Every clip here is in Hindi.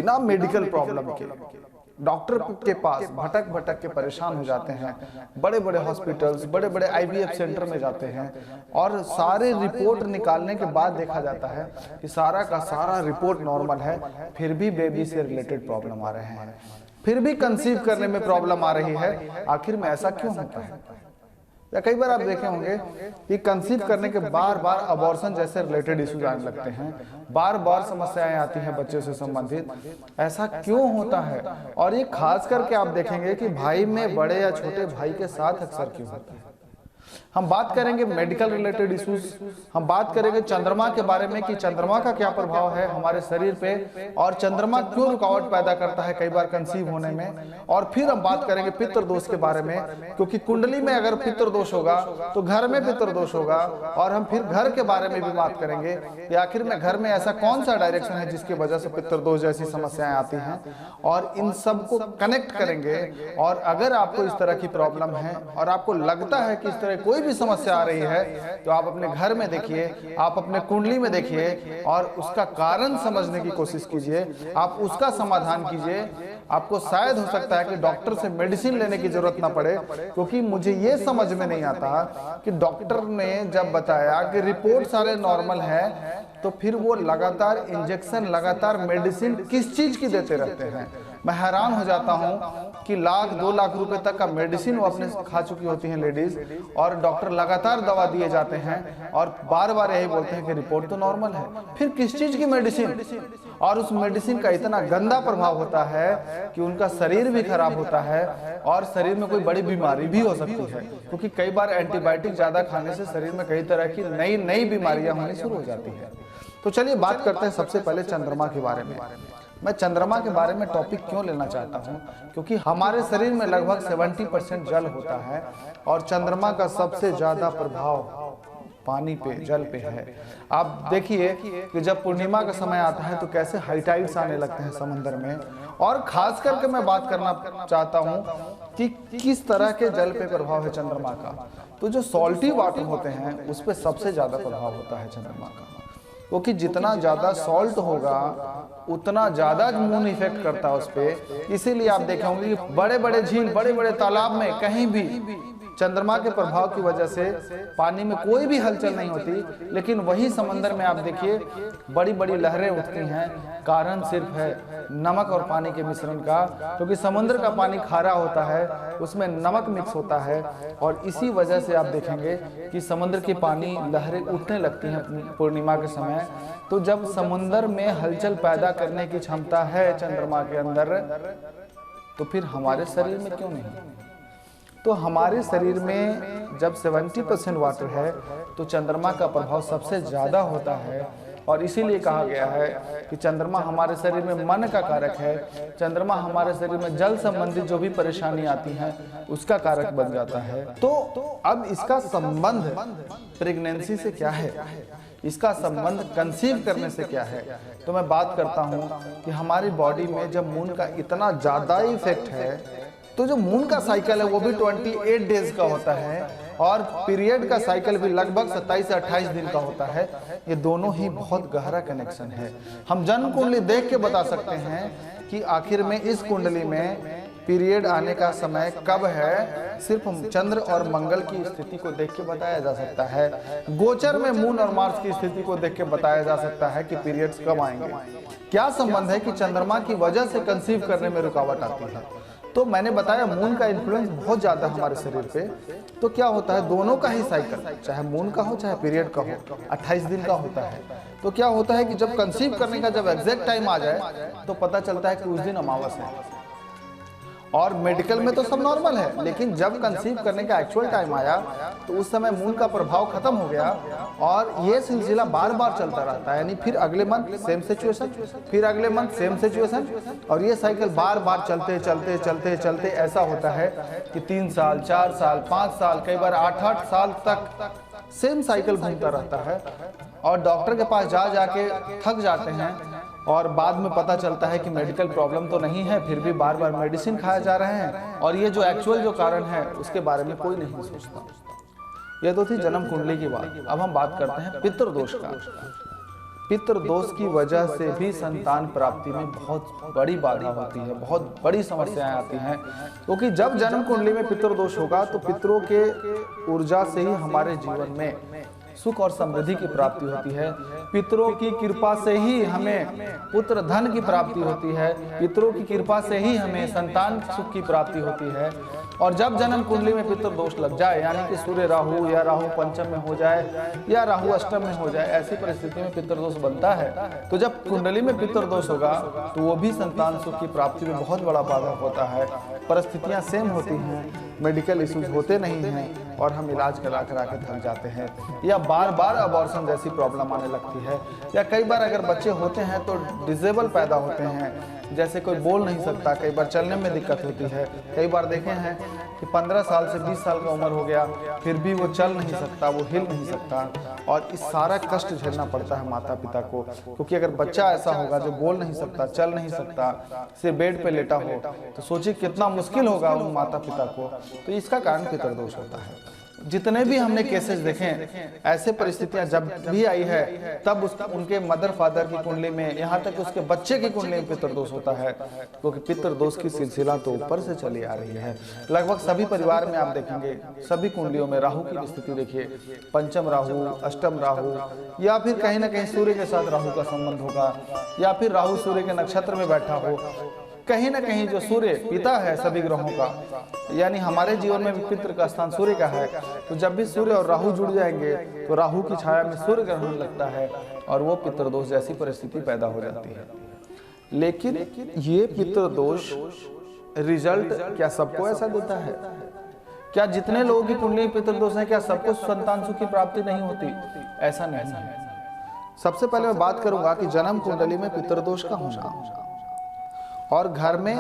बिना मेडिकल प्रॉब्लम के डॉक्टर के पास भटक भटक के परेशान हो जाते हैं, बड़े बड़े हॉस्पिटल्स, बड़े बड़े आईवीएफ सेंटर में जाते हैं और सारे रिपोर्ट निकालने के बाद देखा जाता है कि सारा का सारा रिपोर्ट नॉर्मल है, फिर भी बेबी से रिलेटेड प्रॉब्लम आ रहे हैं, फिर भी कंसीव करने में प्रॉब्लम आ रही है। आखिर में ऐसा क्यों होता है? या कई बार आप देखे होंगे कि कंसीव करने के बार बार अबॉर्शन जैसे रिलेटेड इश्यूज आने लगते हैं, बार बार समस्याएं आती हैं बच्चे से संबंधित। ऐसा क्यों होता है? और ये खास करके आप देखेंगे कि भाई में बड़े या छोटे भाई के साथ अक्सर क्यों होता है। हम बात करेंगे मेडिकल रिलेटेड इश्यूज, हम बात करेंगे चंद्रमा के बारे में कि चंद्रमा का क्या प्रभाव है हमारे शरीर पे और चंद्रमा क्यों रुकावट पैदा करता है कई बार कंसीव होने में। और फिर हम बात करेंगे पितृ दोष के बारे में, क्योंकि कुंडली में अगर पितृ दोष होगा तो घर में पितृ दोष होगा। और हम फिर घर के बारे में भी बात करेंगे कि आखिर में घर में ऐसा कौन सा डायरेक्शन है जिसकी वजह से पितृ दोष जैसी समस्याएं आती हैं, और इन सब को कनेक्ट करेंगे। और अगर आपको इस तरह की प्रॉब्लम है और आपको लगता है कि इस तरह कोई भी समस्या आ रही है, तो आप अपने घर में देखिए, आप अपने कुंडली में देखिए और उसका कारण समझने की कोशिश कीजिए, आप उसका समाधान कीजिए। आपको शायद हो सकता है कि डॉक्टर से मेडिसिन लेने की जरूरत ना पड़े, क्योंकि मुझे ये समझ में नहीं आता कि डॉक्टर ने जब बताया कि रिपोर्ट सारे नॉर्मल है, तो फिर वो लगातार इंजेक्शन, लगातार मेडिसिन किस चीज की देते रहते हैं। मैं हैरान हो जाता हूं कि लाख 2 लाख रुपए तक का मेडिसिन वो अपने खा चुकी होती हैं लेडीज, और डॉक्टर लगातार दवा दिए जाते हैं और बार बार यही बोलते हैं कि रिपोर्ट तो नॉर्मल है। फिर किस चीज की मेडिसिन? और उस मेडिसिन का इतना गंदा प्रभाव होता है कि उनका शरीर भी खराब होता है और शरीर में कोई बड़ी बीमारी भी हो सकती है, क्योंकि कई बार एंटीबायोटिक ज्यादा खाने से शरीर में कई तरह की नई नई बीमारियां होनी शुरू हो जाती है। तो चलिए बात करते हैं सबसे पहले चंद्रमा के बारे में। मैं चंद्रमा के बारे में टॉपिक क्यों लेना चाहता हूं, क्योंकि हमारे शरीर में लगभग 70% जल होता है और चंद्रमा का सबसे ज्यादा प्रभाव पानी पे, जल पे है। आप देखिए कि जब पूर्णिमा का समय आता है तो कैसे हाई टाइड्स आने लगते हैं समंदर में। और खास करके मैं बात करना चाहता हूं कि किस तरह के जल पे प्रभाव है चंद्रमा का। तो जो सॉल्टी वाटर होते हैं उस पर सबसे ज्यादा प्रभाव होता है चंद्रमा का, क्योंकि जितना ज्यादा सॉल्ट होगा उतना ज्यादा मून इफेक्ट करता है उस पर। इसीलिए आप देखे होंगे कि बड़े बड़े झील, बड़े बड़े तालाब में कहीं भी चंद्रमा के प्रभाव की वजह से पानी में कोई भी हलचल नहीं होती, लेकिन वही समंदर में आप देखिए बड़ी बड़ी लहरें उठती हैं। कारण सिर्फ है नमक और पानी के मिश्रण का, क्योंकि समुद्र का पानी खारा होता है, उसमें नमक मिक्स होता है और इसी वजह से आप देखेंगे कि समुद्र के पानी लहरें उठने लगती हैं पूर्णिमा के समय। तो जब समुद्र में हलचल पैदा करने की क्षमता है चंद्रमा के अंदर, तो फिर हमारे शरीर में क्यों नहीं? तो हमारे शरीर में जब 70% वाटर है तो चंद्रमा का प्रभाव सबसे ज्यादा होता है। और इसीलिए कहा गया है कि चंद्रमा हमारे शरीर में मन का कारक है। चंद्रमा हमारे शरीर में जल संबंधित जो भी परेशानी आती है उसका कारक बन जाता है। तो अब इसका संबंध प्रेगनेंसी से क्या है, इसका संबंध कंसीव करने से क्या है? तो मैं बात करता हूँ कि हमारी बॉडी में जब मून का इतना ज्यादा इफेक्ट है, तो जो मून का साइकिल है वो भी 28 डेज का होता है और पीरियड का साइकिल भी लगभग 27 से 28 दिन का होता है। ये दोनों ही बहुत गहरा कनेक्शन है। हम जन्म कुंडली देख के बता सकते हैं कि आखिर में इस कुंडली में पीरियड आने का समय कब है, सिर्फ चंद्र और मंगल की स्थिति को देख के बताया जा सकता है। गोचर में मून और मार्स की स्थिति को देख के बताया जा सकता है कि पीरियड्स कब आएंगे। क्या संबंध है कि चंद्रमा की वजह से कंसीव करने में रुकावट आती है? तो मैंने बताया मून का इन्फ्लुएंस बहुत ज्यादा हमारे शरीर पे। तो क्या होता है, दोनों का ही साइकिल, चाहे मून का हो चाहे पीरियड का हो, 28 दिन का होता है। तो क्या होता है कि जब कंसीव करने का जब एग्जैक्ट टाइम आ जाए तो पता चलता है कि उस दिन अमावस है। और मेडिकल में तो सब नॉर्मल है, लेकिन जब कंसीव करने का एक्चुअल टाइम आया तो उस समय मून का प्रभाव खत्म हो गया और ये सिलसिला बार बार चलता रहता है। यानी फिर अगले मंथ सेम सिचुएशन, फिर अगले मंथ सेम सिचुएशन, और ये साइकिल बार बार चलते चलते चलते चलते ऐसा होता है कि 3 साल, 4 साल, 5 साल, कई बार 8-8 साल तक सेम साइकिल घूमता रहता है। और डॉक्टर के पास जा जाके थक जाते हैं और बाद में पता चलता है कि मेडिकल प्रॉब्लम तो नहीं है, फिर भी बार बार मेडिसिन खाए जा रहे हैं और ये जो एक्चुअल जो कारण है उसके बारे में कोई नहीं सोचता। ये तो थी जन्म कुंडली की बात। अब हम बात करते हैं पितृदोष का। पितृ दोष की वजह से भी संतान प्राप्ति में बहुत बड़ी बाधा होती है, बहुत बड़ी समस्याएं आती हैं। क्योंकि जब जन्म कुंडली में पितृ दोष होगा तो पितरों के ऊर्जा से ही हमारे जीवन में सुख और समृद्धि की प्राप्ति होती है। पितरों की कृपा से ही हमें पुत्र धन की प्राप्ति होती है। पितरों की कृपा से ही हमें संतान सुख की प्राप्ति होती है। और जब जन्म कुंडली में पितृ दोष लग जाए, यानी कि सूर्य राहु या राहु पंचम में हो जाए या राहु अष्टम में हो जाए, ऐसी परिस्थिति में पितृ दोष बनता है, तो जब कुंडली में पितृ दोष होगा तो वो भी संतान सुख की प्राप्ति में बहुत बड़ा बाधक होता है। परिस्थितियां सेम होती हैं, मेडिकल इश्यूज होते नहीं हैं और हम इलाज करा के थक जाते हैं, या बार बार अबॉर्शन जैसी प्रॉब्लम आने लगती है, या कई बार अगर बच्चे होते हैं तो डिसेबल पैदा होते हैं, जैसे कोई बोल नहीं सकता, कई बार चलने में दिक्कत होती है। कई बार देखे हैं कि 15 साल से 20 साल का उम्र हो गया फिर भी वो चल नहीं सकता, वो हिल नहीं सकता, और इस सारा कष्ट झेलना पड़ता है माता पिता को। क्योंकि अगर बच्चा ऐसा होगा जो बोल नहीं सकता, चल नहीं सकता, सिर्फ बेड पे लेटा हो, तो सोचिए कितना मुश्किल होगा उन माता पिता को। तो इसका कारण पितृ दोष होता है। जितने भी हमने केसेस देखे, ऐसे परिस्थितियां जब भी आई है तब उनके मदर फादर की कुंडली में, यहाँ तक उसके बच्चे की कुंडली में पितृ दोष होता है। क्योंकि पितृ दोष की सिलसिला तो ऊपर से चली आ रही है। लगभग सभी परिवार में आप देखेंगे, सभी कुंडलियों में राहु की स्थिति देखिए, पंचम राहु, अष्टम राहु, या फिर कहीं ना कहीं सूर्य के साथ राहु का संबंध होगा, या फिर राहु सूर्य के नक्षत्र में बैठा हो। कहीं ना कहीं जो सूर्य पिता है सभी ग्रहों का, यानी हमारे जीवन में भी पितृ का स्थान सूर्य का है, तो जब भी सूर्य और राहु जुड़ जाएंगे तो राहु की छाया में सूर्य ग्रहण लगता है और वो पितृ दोष जैसी परिस्थिति पैदा हो जाती है। लेकिन ये पितृ दोष रिजल्ट क्या सबको ऐसा देता है? क्या जितने लोगों की कुंडली में पितृ दोष है क्या सबको संतान सुख की प्राप्ति नहीं होती? ऐसा नहीं है। सबसे पहले मैं बात करूंगा कि जन्म कुंडली में पितृ दोष का होना और घर में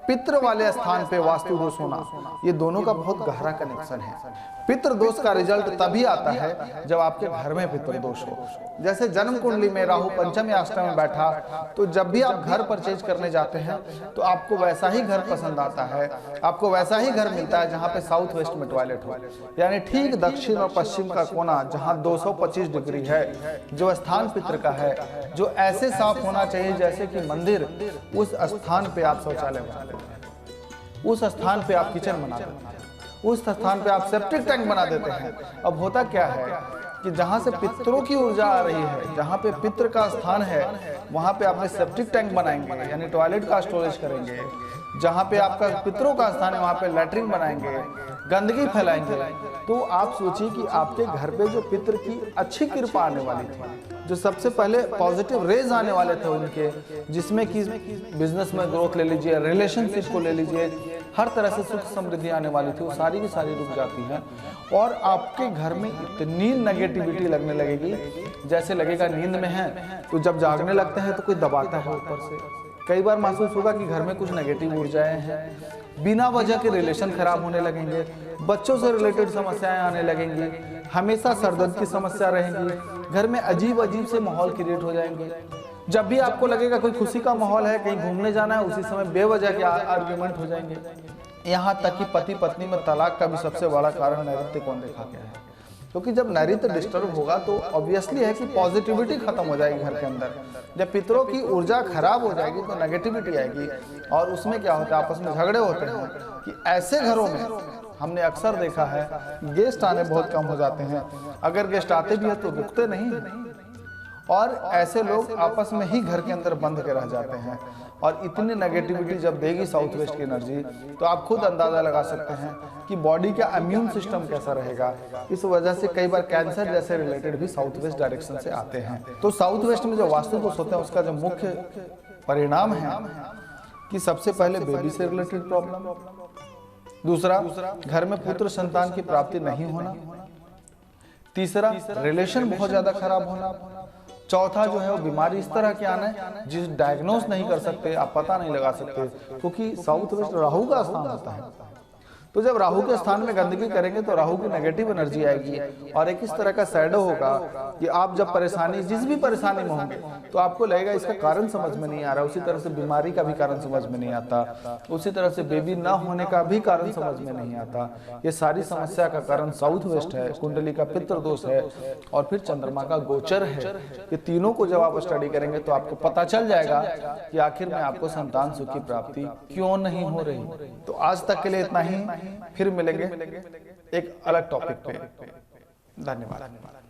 पितृ वाले स्थान पे वास्तु दोष होना, ये दोनों का बहुत गहरा कनेक्शन है। पितृ दोष का रिजल्ट तभी आता है जब आपके घर में पितृ दोष हो। जैसे जन्म कुंडली में राहु पंचम या अष्टम में बैठा, तो जब भी आप घर परचेज करने जाते हैं तो आपको वैसा ही घर पसंद आता है, आपको वैसा ही घर मिलता है जहाँ पे साउथ वेस्ट में टॉयलेट हो, यानी ठीक दक्षिण और पश्चिम का कोना जहाँ 225 डिग्री है, जो स्थान पितृ का है, जो ऐसे साफ होना चाहिए जैसे कि मंदिर, उस स्थान पे आप शौचालय बना देते हैं, उस स्थान पे आप किचन बना देते हैं, उस स्थान पे आप सेप्टिक टैंक बना देते हैं। अब होता क्या है कि जहाँ से पितरों की ऊर्जा आ रही है, जहाँ पे पितृ का स्थान है, वहाँ पे आपने सेप्टिक टैंक बनाएंगे, यानी टॉयलेट का स्टोरेज करेंगे। जहाँ पे आपका पितरों का स्थान है वहाँ पे लैट्रिन बनाएंगे, गंदगी फैलाएंगे। तो आप सोचिए कि आपके घर पे जो पितृ की अच्छी कृपा आने वाली थी, जो सबसे पहले पॉजिटिव रेज आने वाले थे उनके, जिसमें कि बिजनेस में ग्रोथ ले लीजिए, रिलेशनशिप को ले लीजिए, हर तरह से सुख समृद्धि आने वाली थी, वो सारी की सारी रुक जाती हैं। और आपके घर में इतनी नेगेटिविटी लगने लगेगी, जैसे लगेगा नींद में है तो जब जागने लगते हैं तो कोई दबाता है ऊपर से। कई बार महसूस होगा कि घर में कुछ नेगेटिव ऊर्जाएं हैं, बिना वजह के रिलेशन खराब होने लगेंगे, बच्चों से रिलेटेड समस्याएं आने लगेंगी, हमेशा सरदर्द की समस्या रहेगी, घर में अजीब अजीब से माहौल क्रिएट हो जाएंगे। जब भी आपको लगेगा कोई खुशी का माहौल है, कहीं घूमने जाना है, उसी समय बेवजह के आर्ग्यूमेंट हो जाएंगे। यहाँ तक कि पति पत्नी में तलाक का भी सबसे बड़ा कारण नैऋत्य कौन देखा गया है। क्योंकि जब नैऋत्य डिस्टर्ब होगा तो ऑब्वियसली है कि पॉजिटिविटी खत्म हो जाएगी घर के अंदर। जब पितरों की ऊर्जा खराब हो जाएगी तो नेगेटिविटी आएगी, और उसमें क्या होता है, आपस में झगड़े होते हैं। कि ऐसे घरों में हमने अक्सर देखा है गेस्ट आने बहुत कम हो जाते हैं, अगर गेस्ट आते भी है तो रुकते नहीं हैं, और ऐसे लोग आपस में ही घर के अंदर बंद के रह जाते हैं। और इतनी नेगेटिविटी जब देगी साउथ वेस्ट की एनर्जी, तो आप खुद अंदाजा लगा सकते हैं कि बॉडी का इम्यून सिस्टम कैसा रहेगा। इस वजह से कई बार कैंसर जैसे रिलेटेड भी साउथ वेस्ट डायरेक्शन से आते हैं। तो साउथ वेस्ट में जो वास्तु दोष होते हैं उसका जो मुख्य परिणाम है कि सबसे पहले बेबी से रिलेटेड प्रॉब्लम, दूसरा घर में पुत्र संतान की प्राप्ति नहीं होना, तीसरा रिलेशन बहुत ज्यादा खराब होना, चौथा जो है वो बीमारी इस तरह की आना है जिस डायग्नोस नहीं कर सकते, आप पता नहीं लगा सकते, क्योंकि साउथ वेस्ट राहु का स्थान होता है। तो जब राहु के स्थान में गंदगी करेंगे तो राहु की नेगेटिव एनर्जी आएगी और एक इस तरह का शैडो होगा कि आप जब परेशानी, जिस भी परेशानी में होंगे तो आपको लगेगा इसका कारण समझ में नहीं आ रहा। उसी तरह से बीमारी का भी कारण समझ में नहीं आता, उसी तरह से बेबी ना होने का भी कारण समझ में नहीं आता। ये सारी समस्या का कारण साउथ वेस्ट है, कुंडली का पितृ दोष है और फिर चंद्रमा का गोचर है। ये तीनों को जब आप स्टडी करेंगे तो आपको पता चल जाएगा कि आखिर में आपको संतान सुख की प्राप्ति क्यों नहीं हो रही। तो आज तक के लिए इतना ही, फिर मिलेंगे एक अलग टॉपिक पे। धन्यवाद।